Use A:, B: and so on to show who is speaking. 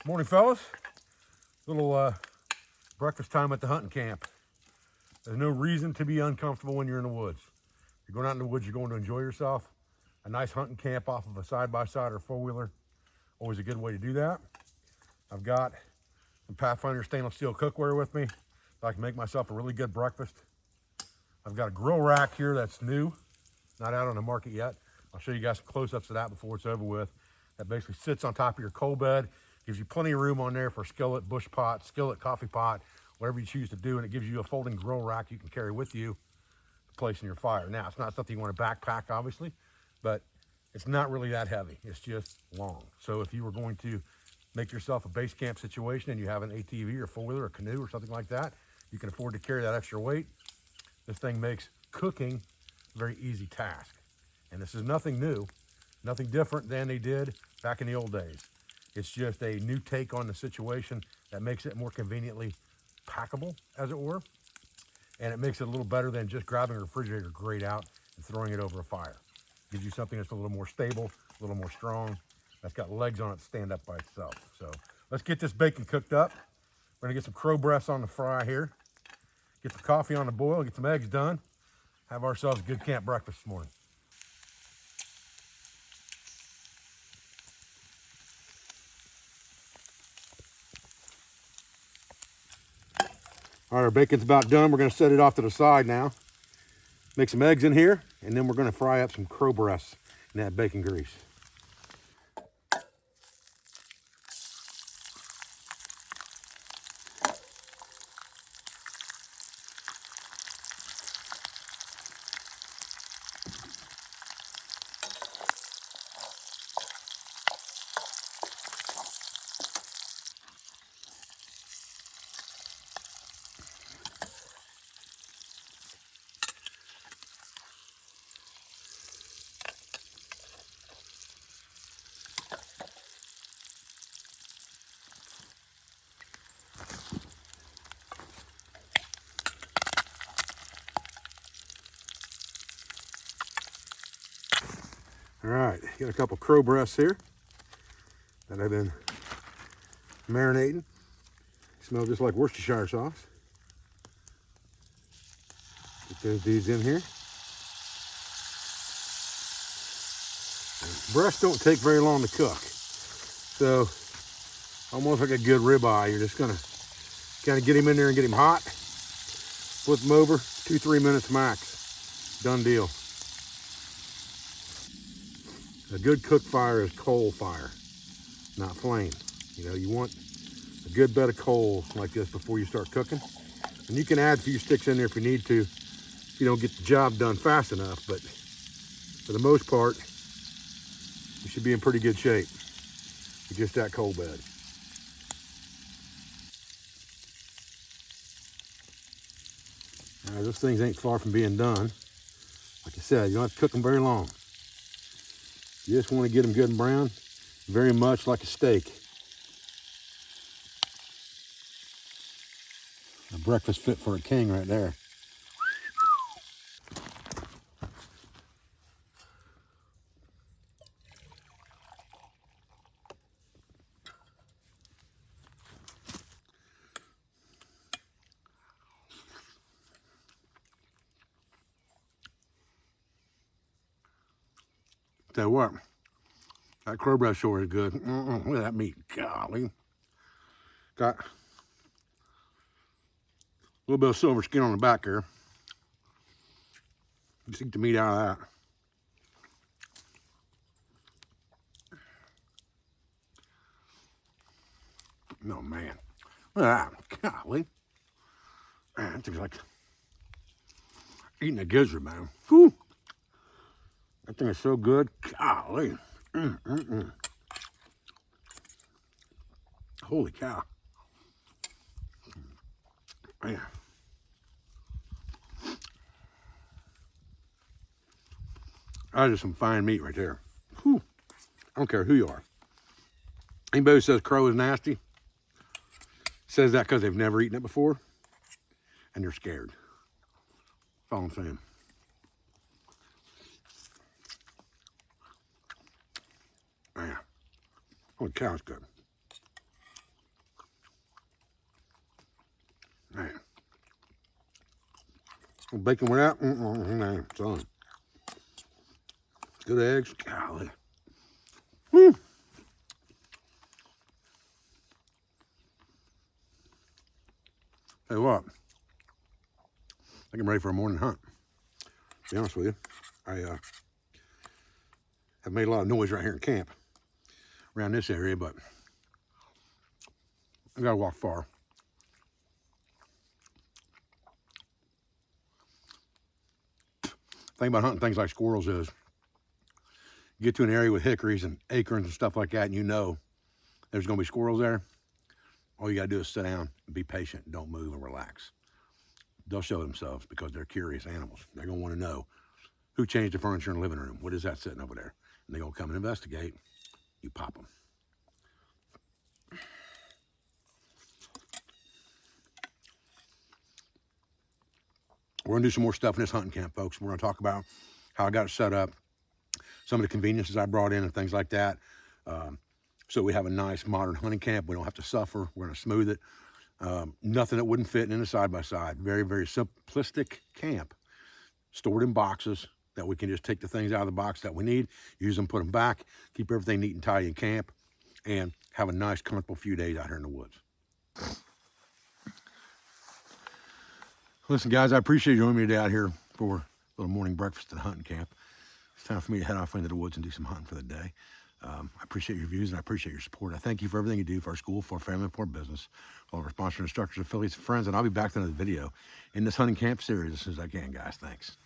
A: Morning, fellas. Little breakfast time at the hunting camp. There's no reason to be uncomfortable when you're in the woods. You're going out in the woods, you're going to enjoy yourself. A nice hunting camp off of a side-by-side or four-wheeler, always a good way to do that. I've got some Pathfinder stainless steel cookware with me so I can make myself a really good breakfast. I've got a grill rack here that's new, not out on the market yet. I'll show you guys some close-ups of that before it's over with. That basically sits on top of your coal bed, gives you plenty of room on there for skillet, bush pot, skillet, coffee pot, whatever you choose to do, and it gives you a folding grill rack you can carry with you to place in your fire. Now, it's not something you want to backpack, obviously, but it's not really that heavy. It's just long. So if you were going to make yourself a base camp situation and you have an ATV or four-wheeler or canoe or something like that, you can afford to carry that extra weight. This thing makes cooking a very easy task. And this is nothing new, nothing different than they did back in the old days. It's just a new take on the situation that makes it more conveniently packable, as it were. And it makes it a little better than just grabbing a refrigerator grate out and throwing it over a fire. Gives you something that's a little more stable, a little more strong, that's got legs on it to stand up by itself. So let's get this bacon cooked up. We're gonna get some crow breasts on the fry here, get some coffee on the boil, get some eggs done, have ourselves a good camp breakfast this morning. All right, our bacon's about done. We're gonna set it off to the side now. Make some eggs in here, and then we're gonna fry up some crow breasts in that bacon grease. All right, got a couple crow breasts here that I've been marinating. Smell just like Worcestershire sauce. Get those dudes in here. Breasts don't take very long to cook. So almost like a good ribeye, you're just gonna kind of get him in there and get him hot. Flip him over, 2-3 minutes max. Done deal. A good cook fire is coal fire, not flame. You know, you want a good bed of coals like this before you start cooking. And you can add a few sticks in there if you need to, if you don't get the job done fast enough. But for the most part, you should be in pretty good shape with just that coal bed. Now, those things ain't far from being done. Like I said, you don't have to cook them very long. You just want to get them good and brown, very much like a steak. A breakfast fit for a king right there. Tell you what, that crow breast sure is good. Look at that meat, golly. Got a little bit of silver skin on the back here. Just eat the meat out of that. No, man. Look at that, golly. Man, that thing's like eating a gizzard, man. Whew. That thing is so good, golly. Holy cow. Man. That is some fine meat right there. Whew. I don't care who you are. Anybody who says crow is nasty says that because they've never eaten it before and they're scared. That's all I'm saying. Man. Holy cow, it's good. Bacon with that, man, son. Good eggs, golly. Whew. Tell you what, I think I'm ready for a morning hunt. To be honest with you, I have made a lot of noise right here in camp, around this area, but I gotta walk far. The thing about hunting things like squirrels is, you get to an area with hickories and acorns and stuff like that, and you know there's gonna be squirrels there. All you gotta do is sit down and be patient, don't move, and relax. They'll show themselves because they're curious animals. They're gonna wanna know who changed the furniture in the living room. What is that sitting over there? And they're gonna come and investigate. You pop them. We're gonna do some more stuff in this hunting camp, folks. We're gonna talk about how I got it set up, some of the conveniences I brought in and things like that. So we have a nice modern hunting camp. We don't have to suffer. We're gonna smooth it. Nothing that wouldn't fit in a side-by-side. Very, very simplistic camp, stored in boxes that we can just take the things out of the box that we need, use them, put them back, keep everything neat and tidy in camp, and have a nice, comfortable few days out here in the woods. Listen, guys, I appreciate you joining me today out here for a little morning breakfast at the hunting camp. It's time for me to head off into the woods and do some hunting for the day. I appreciate your views and I appreciate your support. I thank you for everything you do for our school, for our family, for our business, all of our sponsors, instructors, affiliates, friends, and I'll be back to another video in this hunting camp series as soon as I can, guys. Thanks.